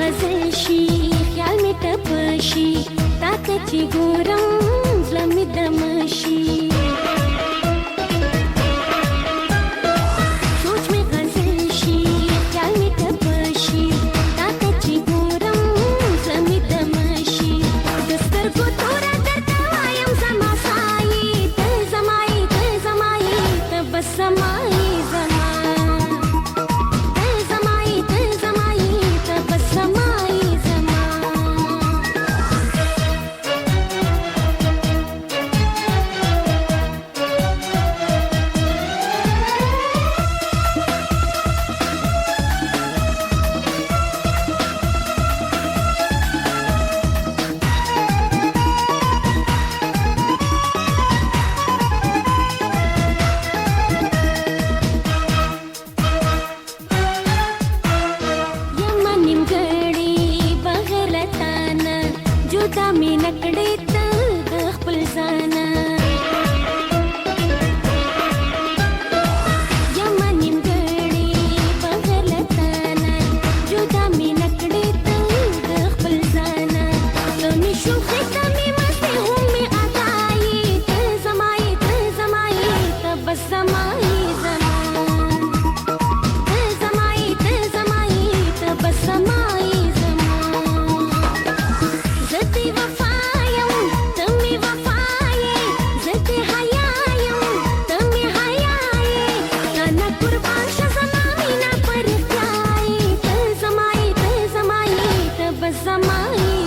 غزل شي خیال می ټپشي تا ته چې ګورم زړه مې دم شي سوچ می غزل شي خیال می ټپشي تا ته چې ګورم زړه مې دم شي د سترګو توره درته وایم زما سایې ته زمایې ته زمایې ته بس زمایې جدا می نکړې ته د خپل ځانه یم نیمګړې بغیر له تانه جدا می نکړې ته د خپل ځانه ته مې شوخې ته مې مستې هم مې عطایې ته زمایې ته زمایې ته بس زمایې زما ته زمایې ته زمایې ته بس زمایې زمایې